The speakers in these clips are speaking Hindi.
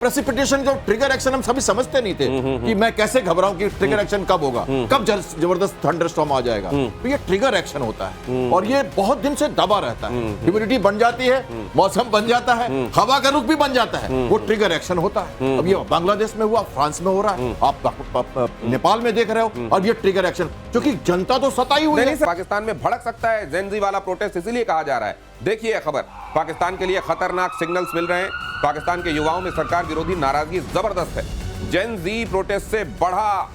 प्रेसिपिटेशन जो ट्रिगर एक्शन हम सभी समझते नहीं थे कि मैं कैसे घबराऊं कि ट्रिगर एक्शन कब होगा, कब जबरदस्त थंडरस्टॉर्म आ जाएगा। तो ये ट्रिगर एक्शन होता है और ये बहुत दिन से दबा रहता है। ह्यूमिडिटी बन जाती है, मौसम बन जाता है, हवा का रुख भी बन जाता है, वो ट्रिगर एक्शन होता है। अब ये बांग्लादेश में हुआ, फ्रांस में हो रहा है, आप नेपाल में देख रहे हो, और ये ट्रिगर एक्शन क्योंकि जनता तो सताई हुई है। पाकिस्तान में भड़क सकता है जेन ज़ी वाला प्रोटेस्ट, इसीलिए कहा जा रहा है। देखिए खबर, पाकिस्तान के लिए खतरनाक सिग्नल्स मिल रहे हैं। पाकिस्तान के युवाओं में सरकार विरोधी नाराजगी जबरदस्त है। जेन ज़ी प्रोटेस्ट से बढ़ा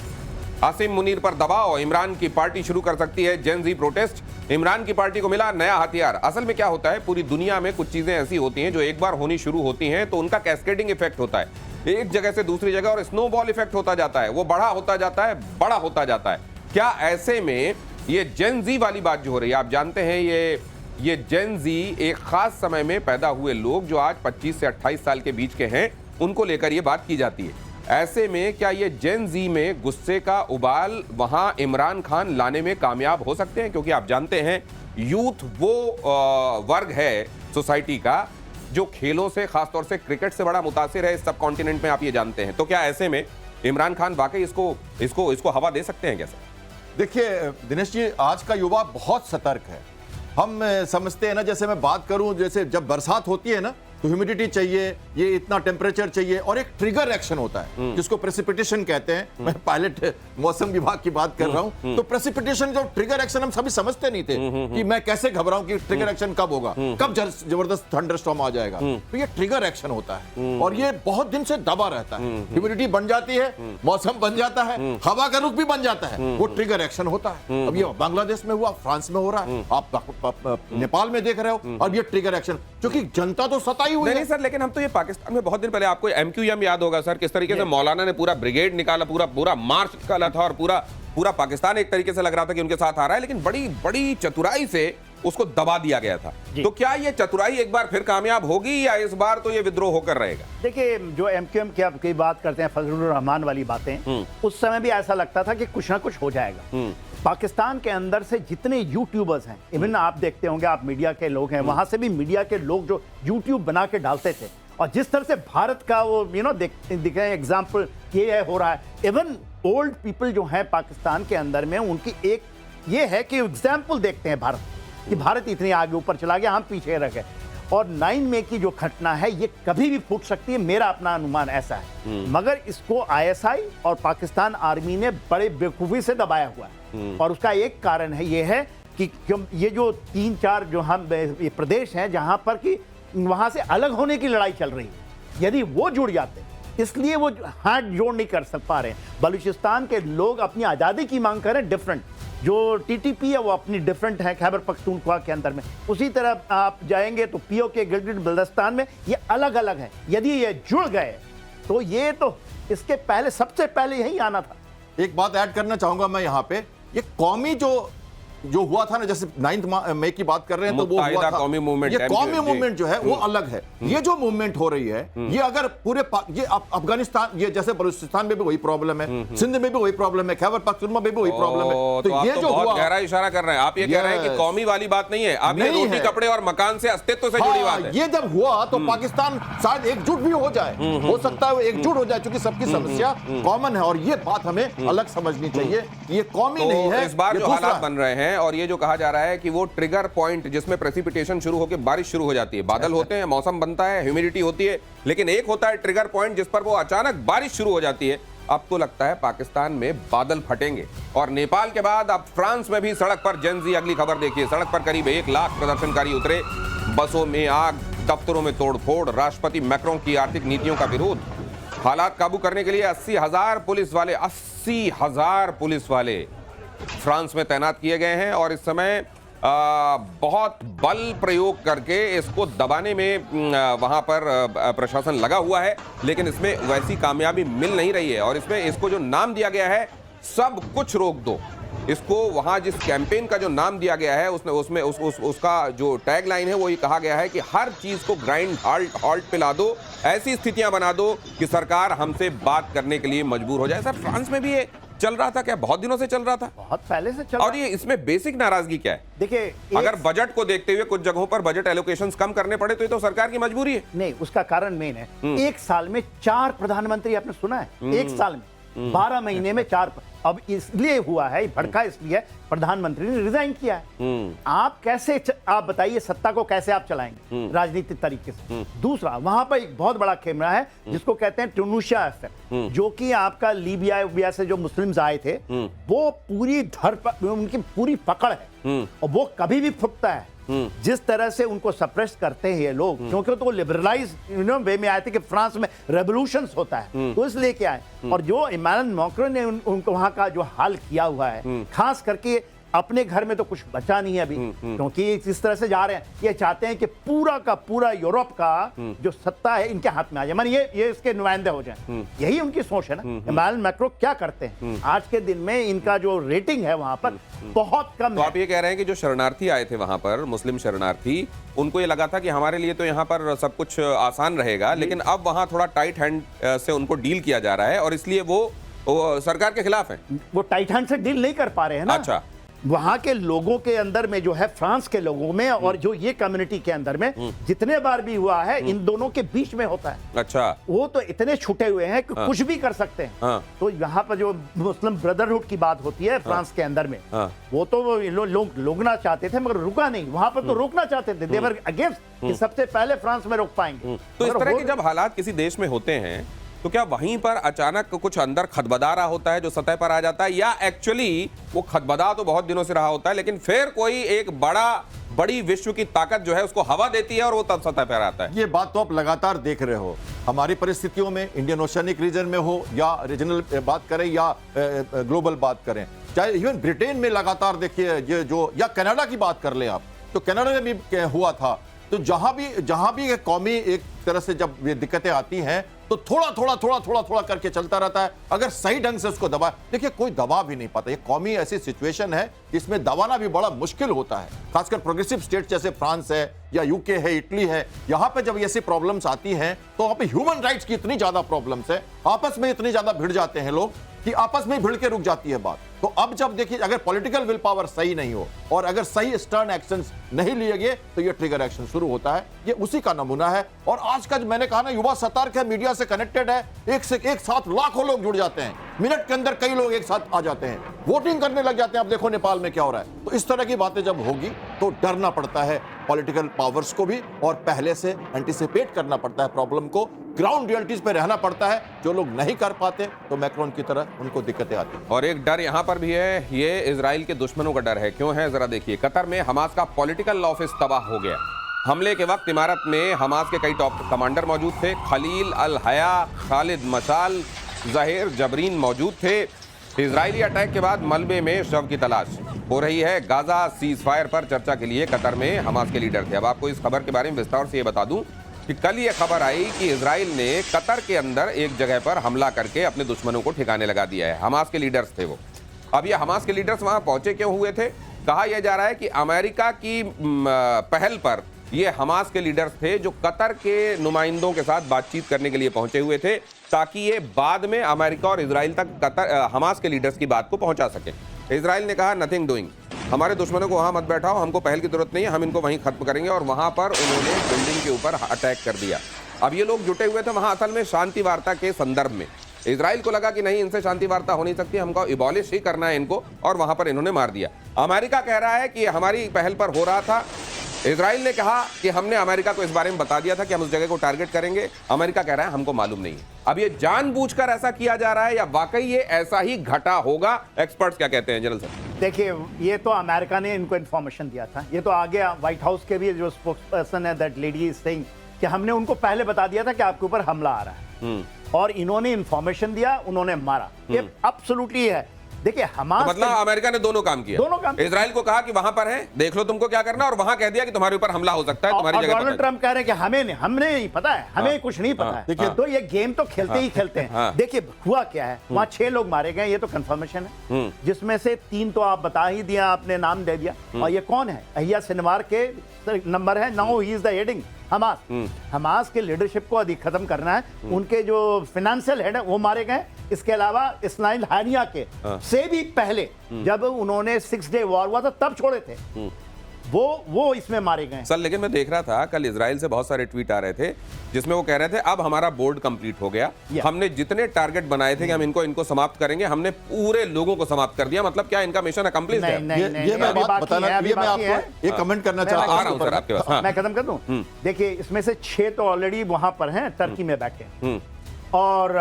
आसिम मुनीर पर दबाव, इमरान की पार्टी शुरू कर सकती है जेन ज़ी प्रोटेस्ट। इमरान की पार्टी को मिला नया हथियार। असल में क्या होता है, पूरी दुनिया में कुछ चीजें ऐसी होती हैं जो एक बार होनी शुरू होती हैं तो उनका कैस्केडिंग इफेक्ट होता है, एक जगह से दूसरी जगह, और स्नोबॉल इफेक्ट होता जाता है, वो बड़ा होता जाता है, बड़ा होता जाता है। क्या ऐसे में ये जेन ज़ी वाली बात जो हो रही है, आप जानते हैं ये जेन ज़ी एक खास समय में पैदा हुए लोग जो आज 25 से 28 साल के बीच के हैं, उनको लेकर ये बात की जाती है। ऐसे में क्या ये जेन ज़ी में गुस्से का उबाल वहां इमरान खान लाने में कामयाब हो सकते हैं? क्योंकि आप जानते हैं यूथ वो वर्ग है सोसाइटी का जो खेलों से, खासतौर से क्रिकेट से बड़ा मुतासिर है इस सब कॉन्टिनेंट में, आप ये जानते हैं। तो क्या ऐसे में इमरान खान वाकई इसको हवा दे सकते हैं? कैसे? देखिए दिनेश जी, आज का युवा बहुत सतर्क है। हम समझते हैं ना, जैसे मैं बात करूं, जैसे जब बरसात होती है ना तो ह्यूमिडिटी चाहिए, ये इतना टेम्परेचर चाहिए, और एक ट्रिगर एक्शन होता है जिसको प्रेसिपिटेशन कहते हैं। मैं पायलट मौसम विभाग की बात कर रहा हूं। तो प्रेसिपिटेशन जो ट्रिगर एक्शन हम सभी समझते नहीं थे कि मैं कैसे घबराऊं कि ट्रिगर एक्शन कब होगा, कब जबरदस्त थंडरस्टॉर्म आ जाएगा। तो ये ट्रिगर एक्शन होता है और ये बहुत दिन से दबा रहता है। ह्यूमिडिटी बन जाती है, मौसम बन जाता है, हवा का रुख भी बन जाता है, वो ट्रिगर एक्शन होता है। अब ये बांग्लादेश में हुआ, फ्रांस में हो रहा है, आप नेपाल में देख रहे हो, और ये ट्रिगर एक्शन क्योंकि जनता तो सताई हुई है। नहीं सर, लेकिन हम तो ये पाकिस्तान में बहुत दिन पहले, आपको MQM याद होगा सर, किस तरीके से मौलाना ने पूरा ब्रिगेड निकाला, पूरा मार्च निकाला था, और पूरा पाकिस्तान एक तरीके से लग रहा था कि उनके साथ आ रहा है, लेकिन बड़ी बड़ी चतुराई से उसको दबा दिया गया था। तो क्या ये चतुराई एक बार फिर कामयाब होगी या इस बार तो ये विद्रोह होकर रहेगा? देखिए, जो MQM की बात करते हैं, फजलुर रहमान वाली बातें, उस समय भी ऐसा लगता था कि कुछ ना कुछ हो जाएगा। पाकिस्तान के अंदर से जितने यूट्यूबर्स हैं, इवन आप देखते होंगे, आप मीडिया के लोग हैं, वहां से भी मीडिया के लोग जो यूट्यूब बना के डालते थे, और जिस तरह से भारत का वो दिख रहे हैं एग्जाम्पल ये हो रहा है। इवन ओल्ड पीपल जो हैं पाकिस्तान के अंदर में, उनकी एक ये है कि एग्जाम्पल देखते हैं भारत कि भारत इतनी आगे ऊपर चला गया, हम पीछे रह गए। और 9 मई की जो घटना है ये कभी भी फूट सकती है, मेरा अपना अनुमान ऐसा है। मगर इसको ISI और पाकिस्तान आर्मी ने बड़े बेवकूफी से दबाया हुआ है, और उसका एक कारण है ये है कि ये जो 3-4 जो हम ये प्रदेश हैं जहां पर कि वहां से अलग होने की लड़ाई चल रही है, यदि वो जुड़ जाते, इसलिए वो हाथ जोड़ नहीं कर पा रहे हैं। बलूचिस्तान के लोग अपनी आज़ादी की मांग करें, डिफरेंट। जो TTP है वो अपनी डिफरेंट है खैबर पख्तूनख्वा के अंदर में। उसी तरह आप जाएंगे तो POK गिलगित बल्तिस्तान में ये अलग अलग है। यदि ये जुड़ गए तो ये तो इसके पहले, सबसे पहले यही आना था। एक बात ऐड करना चाहूंगा मैं यहाँ पे, ये कौमी जो हुआ था ना, जैसे 9 मई की बात कर रहे हैं, तो वो हुआ था कौमी मूवमेंट। ये कौमी मूवमेंट जो है वो अलग है। ये जो मूवमेंट हो रही है, ये अगर पूरे ये अफगानिस्तान, ये जैसे बलूचिस्तान में भी वही प्रॉब्लम है, सिंध में भी वही प्रॉब्लम है, खैबर पख्तूनख्वा में भी वही प्रॉब्लम है। तो ये जो बहुत गहरा इशारा कर रहे हैं आप, ये कह रहे हैं कि कौमी वाली बात नहीं है, आप ये रोटी कपड़े और मकान से अस्तित्व से जुड़ी बात है। ये जब हुआ तो पाकिस्तान शायद एकजुट भी हो जाए, हो सकता है वो एकजुट हो जाए, क्योंकि सबकी समस्या कॉमन है, और ये बात हमें अलग समझनी चाहिए। ये कौमी नहीं है। इस बार जो हालात बन रहे हैं, और ये जो कहा जा रहा है कि वो ट्रिगर पॉइंट जिसमें प्रेसिपिटेशन शुरू होकर बारिश शुरू हो जाती है, बादल होते हैं, मौसम बनता है, ह्यूमिडिटी होती है, लेकिन एक होता है ट्रिगर पॉइंट जिस पर वो अचानक बारिश शुरू हो जाती है। अब तो लगता है पाकिस्तान में बादल फटेंगे, और नेपाल के बाद अब फ्रांस में भी सड़क पर जेन ज़ी। अगली खबर देखिए, सड़क पर करीब 1 लाख प्रदर्शनकारी उतरे, बसों में आग, दफ्तरों में तोड़फोड़, राष्ट्रपति मैक्रों की आर्थिक नीतियों का विरोध। हालात काबू करने के लिए 80,000 पुलिस वाले फ्रांस में तैनात किए गए हैं, और इस समय बहुत बल प्रयोग करके इसको दबाने में वहां पर प्रशासन लगा हुआ है, लेकिन इसमें वैसी कामयाबी मिल नहीं रही है। और इसमें इसको जो नाम दिया गया है, सब कुछ रोक दो, इसको वहां जिस कैंपेन का जो नाम दिया गया है उसमें उसका जो टैग लाइन है वो ये कहा गया है कि हर चीज को ग्राइंड हॉल्ट पे ला दो, ऐसी स्थितियां बना दो कि सरकार हमसे बात करने के लिए मजबूर हो जाए। सर, फ्रांस में भी ये चल रहा था क्या? बहुत दिनों से चल रहा था। बहुत पहले से चल और रहा ये इसमें बेसिक नाराजगी क्या है? देखिए अगर बजट को देखते हुए कुछ जगहों पर बजट एलोकेशंस कम करने पड़े तो ये तो सरकार की मजबूरी है। नहीं, उसका कारण मेन है, एक साल में 4 प्रधानमंत्री आपने सुना है? एक साल में 12 महीने में 4। अब इसलिए हुआ है, भड़का इसलिए प्रधानमंत्री ने रिजाइन किया है। आप कैसे आप बताइए सत्ता को कैसे आप चलाएंगे राजनीतिक तरीके से? दूसरा, वहां पर एक बहुत बड़ा खेमरा है जिसको कहते हैं ट्यूनीशिया इफेक्ट, जो कि आपका लीबिया से जो मुस्लिम्स आए थे वो पूरी उनकी पूरी पकड़ है और वो कभी भी फुटता है। जिस तरह से उनको सप्रेस करते हैं ये लोग, क्योंकि तो लिबरलाइज वे में आए थे कि फ्रांस में रेवोल्यूशंस होता है, तो इसलिए क्या है। और जो इमानुएल मैक्रोन ने उनको वहां का जो हाल किया हुआ है, खास करके अपने घर में तो कुछ बचा नहीं है अभी, क्योंकि इस तरह से जा रहे हैं। ये चाहते हैं कि पूरा का पूरा यूरोप का जो सत्ता है इनके हाथ में आ जाए, माने ये इसके नुमाइंदे हो जाएं। यही उनकी सोच है ना। इमानुएल मैक्रोन क्या करते हैं आज के दिन में, इनका जो रेटिंग है वहां पर बहुत कम तो है। आप ये कह रहे हैं कि जो शरणार्थी आए थे वहां पर, मुस्लिम शरणार्थी, उनको ये लगा था कि हमारे लिए तो यहाँ पर सब कुछ आसान रहेगा, लेकिन अब वहां थोड़ा टाइट हैंड से उनको डील किया जा रहा है और इसलिए वो सरकार के खिलाफ है। वो टाइट हैंड से डील नहीं कर पा रहे हैं ना। अच्छा, वहां के लोगों के अंदर में जो है, फ्रांस के लोगों में और जो ये कम्युनिटी के अंदर में जितने बार भी हुआ है, इन दोनों के बीच में होता है। अच्छा, वो तो इतने छूटे हुए हैं कि कुछ भी कर सकते हैं। हाँ। तो यहाँ पर जो मुस्लिम ब्रदरहुड की बात होती है फ्रांस के अंदर में, वो तो लोग रोकना चाहते थे मगर रुका नहीं। वहां पर तो रोकना चाहते थे, देवर अगेंस्ट कि सबसे पहले फ्रांस में रोक पाएंगे। तो इस तरह के जब हालात किसी देश में होते हैं तो क्या वहीं पर अचानक कुछ अंदर खदबदा रहा होता है जो सतह पर आ जाता है, या एक्चुअली वो खदबदा तो बहुत दिनों से रहा होता है लेकिन फिर कोई एक बड़ी विश्व की ताकत जो है उसको हवा देती है और वो तब सतह पर आता है? ये बात तो आप लगातार देख रहे हो हमारी परिस्थितियों में, इंडियन ओशियनिक रीजन में हो या रीजनल बात करें या ग्लोबल बात करें, चाहे इवन ब्रिटेन में लगातार देखिए ये जो, या कनाडा की बात कर लें आप, तो कनाडा में भी हुआ था। तो जहां भी कौमी एक तरह से जब ये दिक्कतें आती हैं तो थोड़ा करके चलता रहता है। अगर सही ढंग से उसको दबा, देखिए कोई दबा भी नहीं पाता। ये कौमी ऐसी सिचुएशन है जिसमें दबाना भी बड़ा मुश्किल होता है, खासकर प्रोग्रेसिव स्टेट जैसे फ्रांस है या यूके है, इटली है। यहां पे जब ऐसी प्रॉब्लम्स आती हैं तो वहां पे ह्यूमन राइट्स की इतनी ज्यादा प्रॉब्लम्स है, आपस में इतनी ज्यादा भिड़ जाते हैं लोग कि आपस में भिड़ के रुक जाती है बात। तो अब जब देखिए अगर पॉलिटिकल विल पावर सही नहीं हो और अगर सही स्टर्न एक्शंस नहीं लिए गए तो ये ट्रिगर एक्शन शुरू होता है। ये उसी का नमूना है। और आज का जो मैंने कहा ना, युवा सतर्क है, मीडिया से कनेक्टेड है, एक से एक साथ लाखों लोग जुड़ जाते हैं, मिनट के अंदर कई लोग एक साथ आ जाते हैं, वोटिंग करने लग जाते हैं। आप देखो नेपाल में क्या हो रहा है। तो इस तरह की बातें जब होगी तो डरना पड़ता है पॉलिटिकल पावर्स को भी, और पहले से एंटिसिपेट करना पड़ता है प्रॉब्लम को, ग्राउंड रियलिटीज पे रहना पड़ता है। जो लोग नहीं कर पाते तो मैक्रोन की तरह उनको दिक्कतें आती हैं। और एक डर यहां पर भी है, ये इजराइल के दुश्मनों का डर है। क्यों है जरा देखिए, कतर में हमास का पॉलिटिकल ऑफिस तबाह हो गया। हमले के वक्त इमारत में हमास के कई टॉप कमांडर मौजूद थे। खलील अल हया, खालिद मशाल, जहीर जबरीन मौजूद थे। इजरायली अटैक के बाद मलबे में शव की तलाश हो रही है। गाजा सीज फायर पर चर्चा के लिए कतर में हमास के लीडर थे। अब आपको इस खबर के बारे में विस्तार से ये बता दूं कि कल ये खबर आई कि इजराइल ने कतर के अंदर एक जगह पर हमला करके अपने दुश्मनों को ठिकाने लगा दिया है। हमास के लीडर्स थे वो। अब ये हमास के लीडर्स वहां पहुंचे क्यों हुए थे? कहा यह जा रहा है कि अमेरिका की पहल पर ये हमास के लीडर्स थे जो कतर के नुमाइंदों के साथ बातचीत करने के लिए पहुंचे हुए थे, ताकि ये बाद में अमेरिका और इजराइल तक हमास के लीडर्स की बात को पहुंचा सके। इजराइल ने कहा नथिंग डूइंग, हमारे दुश्मनों को वहां मत बैठाओ, हमको पहल की जरूरत नहीं है, हम इनको वहीं खत्म करेंगे। और वहां पर उन्होंने बिल्डिंग के ऊपर अटैक कर दिया। अब ये लोग जुटे हुए थे वहां असल में शांति वार्ता के संदर्भ में। इजराइल को लगा कि नहीं, इनसे शांति वार्ता हो नहीं सकती, हमको इबॉलिश ही करना है इनको, और वहां पर इन्होंने मार दिया। अमेरिका कह रहा है कि हमारी पहल पर हो रहा था। इजराइल ने कहा कि हमने अमेरिका को इस बारे में बता दिया था कि हम उस जगह को टारगेट करेंगे। अमेरिका कह रहा है हमको मालूम नहीं है। अब ये जानबूझकर ऐसा किया जा रहा है या वाकई ये ऐसा ही घटा होगा? एक्सपर्ट्स क्या कहते हैं जनरल सर? देखिए, ये तो अमेरिका ने इनको इन्फॉर्मेशन दिया था। ये तो आगे व्हाइट हाउस के भी जो स्पोक्सपर्सन है, दैट लेडी इज सेइंग कि हमने उनको पहले बता दिया था कि आपके ऊपर हमला आ रहा है, और इन्होंने इन्फॉर्मेशन दिया, उन्होंने मारा। ये एब्सोल्युटली है। देखिए, हमास मतलब अमेरिका ने दोनों काम किया। दोनों काम। इजराइल को कहा कि वहां पर है, देख लो तुमको क्या करना, और वहां कह दिया कि तुम्हारे ऊपर हमला हो सकता है, तुम्हारी जगह। डोनाल्ड ट्रंप कह रहे हैं कि हमने नहीं पता है, हमें कुछ नहीं पता है। देखिए, तो ये गेम तो खेलते ही खेलते हैं। देखिए हुआ क्या है, वहां 6 लोग मारे गए, ये तो कंफर्मेशन है, जिसमें से 3 तो आप बता ही दिया, आपने नाम दे दिया। और ये कौन है? अहिया सिनवार के नंबर है, now he is the heading Hamas Hamas के लीडरशिप को अधिक खत्म करना है। उनके जो फाइनेंशियल हेड है वो मारे गए। इसके अलावा इस्माइल हानिया के से भी पहले जब उन्होंने 6 डे वॉर हुआ था तब छोड़े थे, वो इसमें मारे गए। सर लेकिन मैं देख रहा था कल इजराइल से बहुत सारे ट्वीट आ रहे थे जिसमें वो कह रहे थे अब हमारा बोर्ड कंप्लीट हो गया, हमने जितने टारगेट बनाए थे कि हम इनको समाप्त करेंगे, हमने पूरे लोगों को समाप्त कर दिया। मतलब क्या इनका मिशन अकम्प्लिश है? ये मैं बात बताना, ये मैं आपको एक कमेंट करना चाहता आ रहा हूं सर आपके पास। मैं खत्म कर दूं। देखिए इसमें से 6 तो ऑलरेडी वहां पर हैं, टर्की में बैठे हैं, और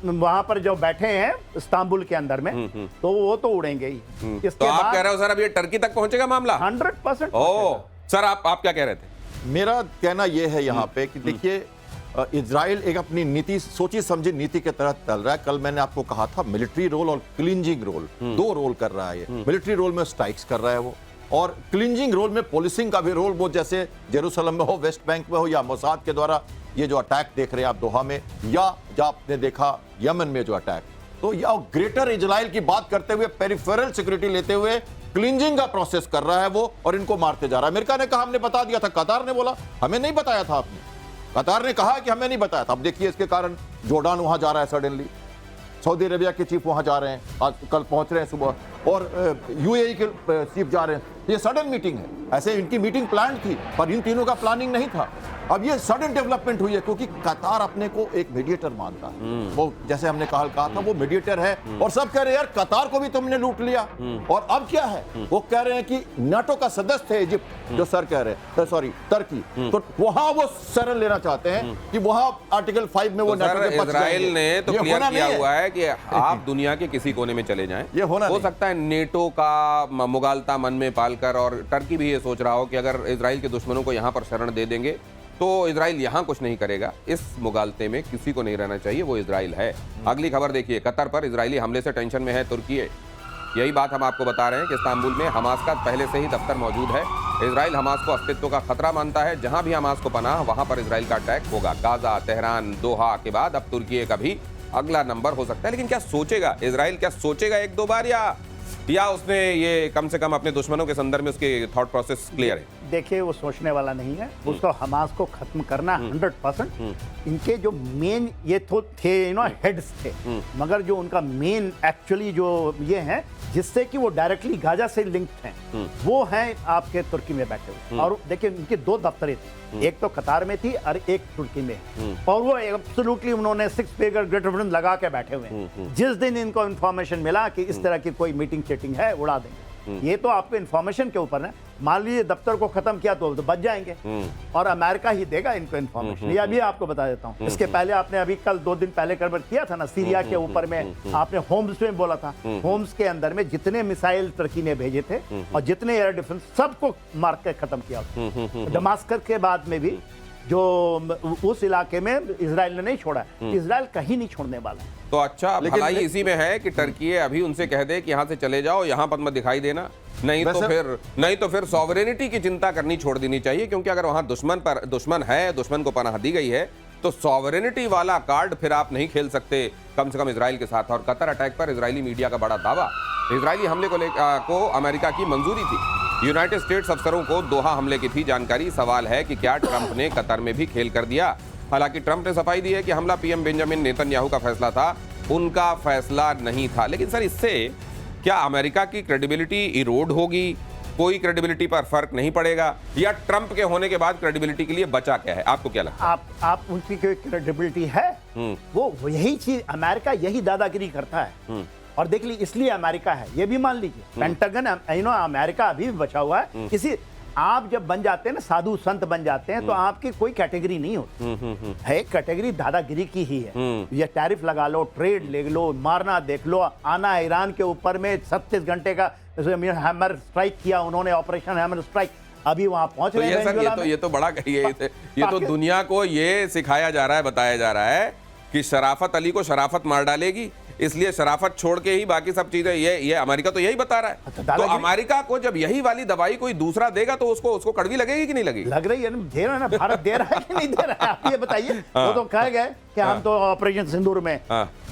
वहां पर जो बैठे हैं इस्तांबुल के अंदर में, तो वो तो उड़ेंगे ही। तो आप कह रहे हो सर अब ये टर्की तक पहुंचेगा मामला? 100%। ओ सर आप क्या कह रहे थे? मेरा कहना यह है यहाँ पे कि देखिए इजराइल एक अपनी नीति, सोची समझी नीति के तहत चल रहा है। कल मैंने आपको कहा था मिलिट्री रोल और क्लिंजिंग रोल, 2 रोल कर रहा है ये। मिलिट्री रोल में स्ट्राइक्स कर रहा है वो, और क्लिंजिंग रोल में पुलिसिंग का भी रोल, वो जैसे जेरूसलम में हो, वेस्ट बैंक में हो, या मोसाद के द्वारा ये जो अटैक देख रहे हैं आप दोहा में, या जो आपने देखा यमन में जो अटैक, तो या ग्रेटर इजराइल की बात करते हुए पेरिफेरल सिक्योरिटी लेते हुए क्लिंजिंग का प्रोसेस कर रहा है वो, और इनको मारते जा रहा है। अमेरिका ने कहा हमने बता दिया था, कतार ने बोला हमें नहीं बताया था आपने, कतार ने कहा कि हमें नहीं बताया था। अब देखिए इसके कारण जोर्डान वहां जा रहा है सडनली, सऊदी अरेबिया के चीफ वहां जा रहे हैं, आज कल पहुंच रहे हैं सुबह, और यूएई के चीफ जा रहे हैं। ये सडन मीटिंग है, ऐसे इनकी मीटिंग प्लान थी पर इन तीनों का प्लानिंग नहीं था। अब ये सडन डेवलपमेंट हुई है क्योंकि कतार अपने को एक मीडिएटर मानता है, वो जैसे हमने कहा था वो मीडिएटर है, और सब कह रहे हैं यार कतार को भी तुमने लूट लिया। और अब क्या है, वो कह रहे हैं कि नाटो का सदस्य है इजिप्ट, जो सर कह रहे हैं, सॉरी टर्की, तो वहां वो शरण लेना चाहते हैं कि वहां आर्टिकल 5 में वो नाटो के पक्ष इजराइल ने तो क्लियर किया हुआ है कि आप दुनिया के किसी कोने में चले जाएं, ये हो सकता है नेटो का मुगालता मन में पालकर, और टर्की भी ये सोच रहा हो कि अगर इजराइल के दुश्मनों को यहां पर शरण दे देंगे तो इजराइल यहां कुछ नहीं करेगा। इस मुगालते में किसी को नहीं रहना चाहिए, वो इजराइल है। अगली खबर देखिए, कतर पर इजरायली हमले से टेंशन में है तुर्की। यही बात हम आपको बता रहे हैं कि इस्तांबुल में हमास का पहले से ही दफ्तर मौजूद है। इजराइल हमास को अस्तित्व का खतरा मानता है, जहां भी हमास को पनाह वहां पर इजराइल का अटैक होगा। गाजा, तेहरान, दोहा के बाद अब तुर्की का भी अगला नंबर हो सकता है। लेकिन क्या सोचेगा इजराइल, क्या सोचेगा 1-2 बार, या उसने ये कम से कम अपने दुश्मनों के संदर्भ में उसके थॉट प्रोसेस क्लियर है? देखिए वो सोचने वाला नहीं है, उसको हमास को खत्म करना 100%। इनके जो मेन ये तो थे हेड्स थे, मगर जो उनका मेन एक्चुअली जो ये है जिससे कि वो डायरेक्टली गाजा से लिंक्ड हैं, वो हैं आपके तुर्की में बैठे हुए। और देखिए उनके 2 दफ्तरें थी, एक तो कतार में थी और एक तुर्की में, और वो एब्सोल्युटली उन्होंने 6 फिगर ग्रेटर ब्रिटेन लगा के बैठे हुए हैं। जिस दिन इनको इंफॉर्मेशन मिला कि इस तरह की कोई मीटिंग चीटिंग है, उड़ा देंगे। ये तो आपको इंफॉर्मेशन के ऊपर है। मान लीजिए दफ्तर को खत्म किया तो बच जाएंगे, और अमेरिका ही देगा इनको इंफॉर्मेशन। ये अभी आपको बता देता हूं। इसके पहले आपने अभी कल 2 दिन पहले खबर किया था ना, सीरिया के ऊपर में आपने होम्स में बोला था, होम्स के अंदर में जितने मिसाइल तुर्की ने भेजे थे और जितने एयर डिफेंस, सबको मार के खत्म किया। दमास्कस के बाद में भी जो उस इलाके में इजराइल ने नहीं छोड़ा, इजराइल कहीं नहीं छोड़ने वाला है। तो अच्छा भलाई इसी में है कि टर्की अभी उनसे कह दे कि यहाँ से चले जाओ, यहाँ पर मत दिखाई देना, नहीं तो फिर सॉवरेनिटी की चिंता करनी छोड़ देनी चाहिए। क्योंकि अगर वहां दुश्मन है, दुश्मन को पनाह दी गई है, तो सॉवरेनिटी वाला कार्ड फिर आप नहीं खेल सकते, कम से कम इजराइल के साथ। और कतर अटैक पर इजरायली मीडिया का बड़ा दावा, इजरायली हमले को अमेरिका की मंजूरी थी। यूनाइटेड स्टेट्स अफसरों को दोहा हमले की थी जानकारी। सवाल है कि क्या ट्रंप ने कतर में भी खेल कर दिया? हालांकि ट्रंप ने सफाई दी है कि हमला पीएम बेंजामिन नेतन्याहू का फैसला था, उनका फैसला नहीं था। लेकिन सर इससे क्या अमेरिका की क्रेडिबिलिटी इरोड होगी? कोई क्रेडिबिलिटी पर फर्क नहीं पड़ेगा, या ट्रंप के होने के बाद क्रेडिबिलिटी के लिए बचा क्या है? आपको क्या लगता है? आप उनकी क्रेडिबिलिटी है, वो यही चीज, अमेरिका यही दादागिरी करता है। और देख ली, इसलिए अमेरिका है, ये भी मान लीजिए पेंटागन, अमेरिका अभी भी बचा हुआ है। किसी आप जब बन जाते हैं ना, साधु संत बन जाते हैं, तो आपकी कोई कैटेगरी नहीं होती है, कैटेगरी दादागिरी की ही है। ये टैरिफ लगा लो, ट्रेड ले लो, मारना देख लो, आना ईरान के ऊपर में 37 घंटे का हैमर स्ट्राइक किया उन्होंने, ऑपरेशन हैमर स्ट्राइक, अभी वहां पहुंच रहे हैं। ये तो बड़ा ये तो दुनिया को ये सिखाया जा रहा है, बताया जा रहा है कि शराफत अली को शराफत मार डालेगी, इसलिए शराफत छोड़ के ही बाकी सब चीजें, ये अमेरिका तो यही बता रहा है। तो अमेरिका को जब यही वाली दवाई कोई दूसरा देगा तो उसको कड़वी लगेगी कि नहीं लगेगी? लग रही है ना, दे रहा है ना, भारत दे रहा है कि नहीं दे रहा है, आप ये बताइए। वो तो कह गए कि हम तो ऑपरेशन सिंदूर में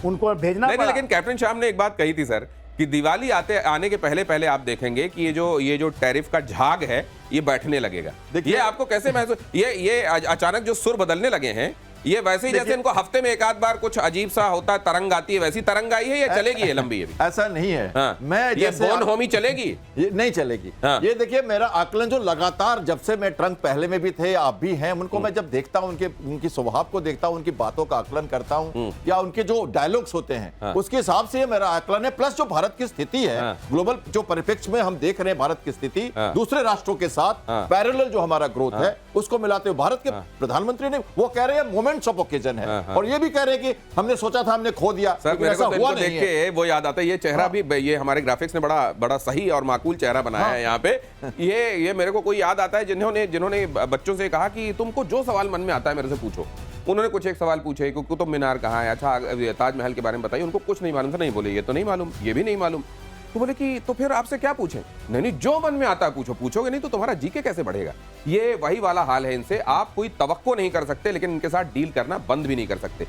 उनको भेजना नहीं, लेकिन कैप्टन शाम ने एक बात कही थी सर कि दिवाली आने के पहले पहले आप देखेंगे कि ये जो टैरिफ का झाग है ये बैठने लगेगा। देखिए- ये आपको कैसे महसूस, ये अचानक जो सुर बदलने लगे हैं, ये वैसे ही जैसे इनको हफ्ते में एक आध बार कुछ अजीब सा होता है, तरंग आती है, वैसी तरंग आई है या चलेगी ये लंबी? ये भी ऐसा नहीं है। हाँ। मैं ये जैसे बोन होमी चलेगी? ये नहीं चलेगी। हाँ। ये देखिए मेरा आकलन जो लगातार जब से मैं ट्रंक पहले में भी थे आप भी हैं, उनको मैं जब देखता हूं, उनकी स्वभाव को देखता हूं, उनकी बातों का आकलन करता हूं या उनके जो डायलॉग्स होते हैं, हाँ। उसके हिसाब से ये मेरा आकलन है। प्लस जो भारत की स्थिति है, हाँ। ग्लोबल जो परिप्रेक्ष्य में हम देख रहे हैं भारत की स्थिति, हाँ। दूसरे राष्ट्रों के साथ हाँ। पैरेलल जो हमारा ग्रोथ है उसको मिलाते हुए भारत के प्रधानमंत्री ने वो कह रहे हैं मोमेंट्स ऑफ ओकेजन है, हाँ। और ये भी कह रहे हैं कि हमने सोचा था हमने खो दिया, सर लेकिन मेरे ऐसा को तो हुआ इनको नहीं देख है। के वो याद आता है, ये चेहरा भी, ये हमारे ग्राफिक्स ने बड़ा सही और माकूल चेहरा बनाया है यहाँ पे। ये मेरे को कोई याद आता है जिन्होंने बच्चों से कहा कि तुमको जो सवाल मन में आता है मेरे से पूछो। उन्होंने कुछ एक सवाल पूछे कि कुतुब मीनार कहाँ है, अच्छा ताजमहल के बारे में बताइए। उनको कुछ नहीं मालूम था, नहीं बोले ये तो नहीं मालूम, ये भी नहीं मालूम। तो बोले कि तो फिर आपसे क्या पूछें? नहीं जो मन में आता है पूछो, पूछोगे नहीं तो तुम्हारा जीके कैसे बढ़ेगा। ये वही वाला हाल है इनसे, आप कोई तवक्को नहीं कर सकते लेकिन इनके साथ डील करना बंद भी नहीं कर सकते।